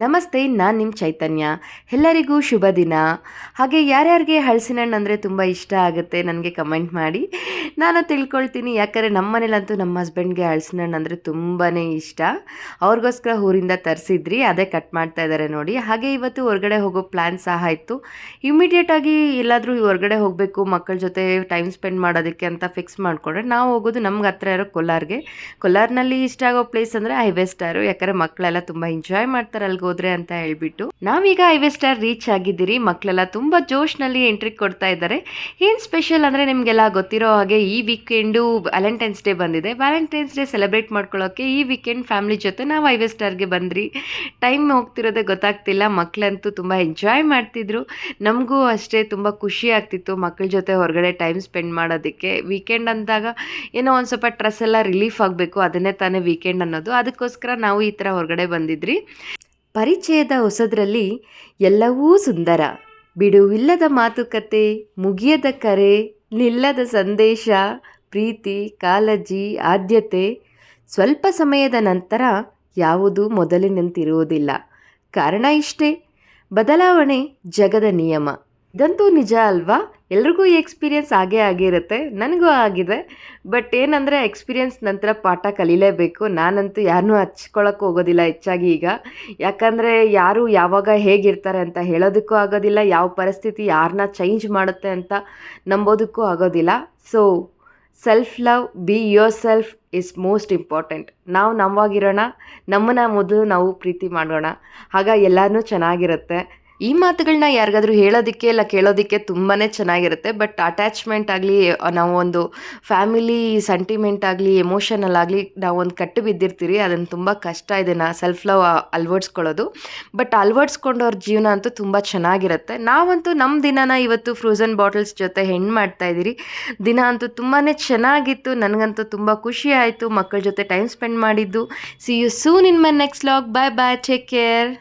ನಮಸ್ತೆ, ನಾನು ನಿಮ್ಮ ಚೈತನ್ಯ. ಎಲ್ಲರಿಗೂ ಶುಭ ದಿನ. ಹಾಗೆ ಯಾರ್ಯಾರಿಗೆ ಹಲಸಿನ ಹಣ್ಣು ಅಂದರೆ ತುಂಬ ಇಷ್ಟ ಆಗುತ್ತೆ ನನಗೆ ಕಮೆಂಟ್ ಮಾಡಿ. ನಾನು ತಿಳ್ಕೊಳ್ತೀನಿ, ಯಾಕಂದರೆ ನಮ್ಮ ಮನೇಲಂತೂ ನಮ್ಮ ಹಸ್ಬೆಂಡ್ಗೆ ಹಲಸಿನ ಹಣ್ಣು ಅಂದರೆ ತುಂಬಾ ಇಷ್ಟ. ಅವ್ರಿಗೋಸ್ಕರ ಊರಿಂದ ತರಿಸಿದ್ರಿ, ಅದೇ ಕಟ್ ಮಾಡ್ತಾ ಇದ್ದಾರೆ ನೋಡಿ. ಹಾಗೆ ಇವತ್ತು ಹೊರಗಡೆ ಹೋಗೋ ಪ್ಲ್ಯಾನ್ ಸಹ ಇತ್ತು. ಇಮಿಡಿಯೇಟಾಗಿ ಎಲ್ಲಾದರೂ ಹೊರಗಡೆ ಹೋಗಬೇಕು ಮಕ್ಕಳ ಜೊತೆ ಟೈಮ್ ಸ್ಪೆಂಡ್ ಮಾಡೋದಕ್ಕೆ ಅಂತ ಫಿಕ್ಸ್ ಮಾಡಿಕೊಂಡ್ರೆ ನಾವು ಹೋಗೋದು ನಮ್ಗೆ ಹತ್ರ ಇರೋ ಕೋಲಾರ್ಗೆ. ಕೋಲಾರ್ನಲ್ಲಿ ಇಷ್ಟ ಆಗೋ ಪ್ಲೇಸ್ ಅಂದರೆ ಹೈವೇ ಸ್ಟಾರು, ಯಾಕಂದರೆ ಮಕ್ಕಳೆಲ್ಲ ತುಂಬ ಎಂಜಾಯ್ ಮಾಡ್ತಾರೆ ಅಲ್ಲಿಗೆ ಹೋದ್ರೆ ಅಂತ ಹೇಳ್ಬಿಟ್ಟು. ನಾವೀಗ ಹೈವೇ ಸ್ಟಾರ್ ರೀಚ್ ಆಗಿದ್ದೀರಿ. ಮಕ್ಕಳೆಲ್ಲ ತುಂಬ ಜೋಶ್ನಲ್ಲಿ ಎಂಟ್ರಿ ಕೊಡ್ತಾ ಇದ್ದಾರೆ. ಏನು ಸ್ಪೆಷಲ್ ಅಂದರೆ ನಿಮಗೆಲ್ಲ ಗೊತ್ತಿರೋ ಹಾಗೆ ಈ ವೀಕೆಂಡು ವ್ಯಾಲೆಂಟೈನ್ಸ್ ಡೇ ಬಂದಿದೆ. ವ್ಯಾಲೆಂಟೈನ್ಸ್ ಡೇ ಸೆಲೆಬ್ರೇಟ್ ಮಾಡ್ಕೊಳ್ಳೋಕ್ಕೆ ಈ ವೀಕೆಂಡ್ ಫ್ಯಾಮಿಲಿ ಜೊತೆ ನಾವು ಹೈವೇ ಸ್ಟಾರ್ಗೆ ಬಂದ್ರಿ. ಟೈಮ್ ಹೋಗ್ತಿರೋದೇ ಗೊತ್ತಾಗ್ತಿಲ್ಲ. ಮಕ್ಕಳಂತೂ ತುಂಬ ಎಂಜಾಯ್ ಮಾಡ್ತಿದ್ರು. ನಮಗೂ ಅಷ್ಟೇ ತುಂಬ ಖುಷಿ ಆಗ್ತಿತ್ತು ಮಕ್ಕಳ ಜೊತೆ ಹೊರಗಡೆ ಟೈಮ್ ಸ್ಪೆಂಡ್ ಮಾಡೋದಕ್ಕೆ. ವೀಕೆಂಡ್ ಅಂದಾಗ ಏನೋ ಒಂದು ಸ್ವಲ್ಪ ಸ್ಟ್ರೆಸ್ ಎಲ್ಲ ರಿಲೀಫ್ ಆಗಬೇಕು, ಅದನ್ನೇ ತಾನೇ ವೀಕೆಂಡ್ ಅನ್ನೋದು. ಅದಕ್ಕೋಸ್ಕರ ನಾವು ಈ ಥರ ಹೊರಗಡೆ ಬಂದಿದ್ರಿ. ಪರಿಚಯದ ಹೊಸದರಲ್ಲಿ ಎಲ್ಲವೂ ಸುಂದರ, ಬಿಡುವಿಲ್ಲದ ಮಾತುಕತೆ, ಮುಗಿಯದ ಕರೆ, ನಿಲ್ಲದ ಸಂದೇಶ, ಪ್ರೀತಿ, ಕಾಳಜಿ, ಆದ್ಯತೆ. ಸ್ವಲ್ಪ ಸಮಯದ ನಂತರ ಯಾವುದೂ ಮೊದಲಿನಂತಿರುವುದಿಲ್ಲ. ಕಾರಣ ಇಷ್ಟೇ, ಬದಲಾವಣೆ ಜಗದ ನಿಯಮ. ಇದಂತೂ ನಿಜ ಅಲ್ವಾ? ಎಲ್ರಿಗೂ ಈ ಎಕ್ಸ್ಪೀರಿಯೆನ್ಸ್ ಆಗೇ ಆಗಿರುತ್ತೆ, ನನಗೂ ಆಗಿದೆ. ಬಟ್ ಏನಂದರೆ ಎಕ್ಸ್ಪೀರಿಯೆನ್ಸ್ ನಂತರ ಪಾಠ ಕಲೀಲೇಬೇಕು. ನಾನಂತೂ ಯಾರನ್ನೂ ಹಚ್ಕೊಳ್ಳೋಕ್ಕೂ ಹೋಗೋದಿಲ್ಲ ಹೆಚ್ಚಾಗಿ ಈಗ. ಯಾಕಂದರೆ ಯಾರು ಯಾವಾಗ ಹೇಗಿರ್ತಾರೆ ಅಂತ ಹೇಳೋದಕ್ಕೂ ಆಗೋದಿಲ್ಲ, ಯಾವ ಪರಿಸ್ಥಿತಿ ಯಾರನ್ನ ಚೇಂಜ್ ಮಾಡುತ್ತೆ ಅಂತ ನಂಬೋದಕ್ಕೂ ಆಗೋದಿಲ್ಲ. So self love, be your self is most important. ನಾವು ನಮ್ಮವಾಗಿರೋಣ, ನಮ್ಮನ್ನು ಮೊದಲು ನಾವು ಪ್ರೀತಿ ಮಾಡೋಣ, ಆಗ ಎಲ್ಲನೂ ಚೆನ್ನಾಗಿರುತ್ತೆ. ಈ ಮಾತುಗಳನ್ನ ಯಾರಿಗಾದ್ರೂ ಹೇಳೋದಕ್ಕೆ ಇಲ್ಲ ಕೇಳೋದಕ್ಕೆ ತುಂಬಾ ಚೆನ್ನಾಗಿರುತ್ತೆ. ಬಟ್ ಅಟ್ಯಾಚ್ಮೆಂಟ್ ಆಗಲಿ, ನಾವು ಒಂದು ಫ್ಯಾಮಿಲಿ ಸೆಂಟಿಮೆಂಟ್ ಆಗಲಿ, ಎಮೋಷನಲ್ ಆಗಲಿ ನಾವು ಒಂದು ಕಟ್ಟು ಬಿದ್ದಿರ್ತೀರಿ. ಅದನ್ನು ತುಂಬ ಕಷ್ಟ ಇದನ್ನು ಸೆಲ್ಫ್ ಲವ್ ಅಳವಡಿಸ್ಕೊಳ್ಳೋದು. ಬಟ್ ಅಳವಡಿಸ್ಕೊಂಡವ್ರ ಜೀವನ ಅಂತೂ ತುಂಬ ಚೆನ್ನಾಗಿರುತ್ತೆ. ನಾವಂತೂ ನಮ್ಮ ದಿನನ ಇವತ್ತು ಫ್ರೋಝನ್ ಬಾಟಲ್ಸ್ ಜೊತೆ ಹೆಣ್ಣು ಮಾಡ್ತಾಯಿದ್ದೀರಿ. ದಿನ ಅಂತೂ ತುಂಬಾ ಚೆನ್ನಾಗಿತ್ತು. ನನಗಂತೂ ತುಂಬ ಖುಷಿ ಆಯಿತು ಮಕ್ಕಳ ಜೊತೆ ಟೈಮ್ ಸ್ಪೆಂಡ್ ಮಾಡಿದ್ದು. See you soon in my next vlog. Bye bye, take care.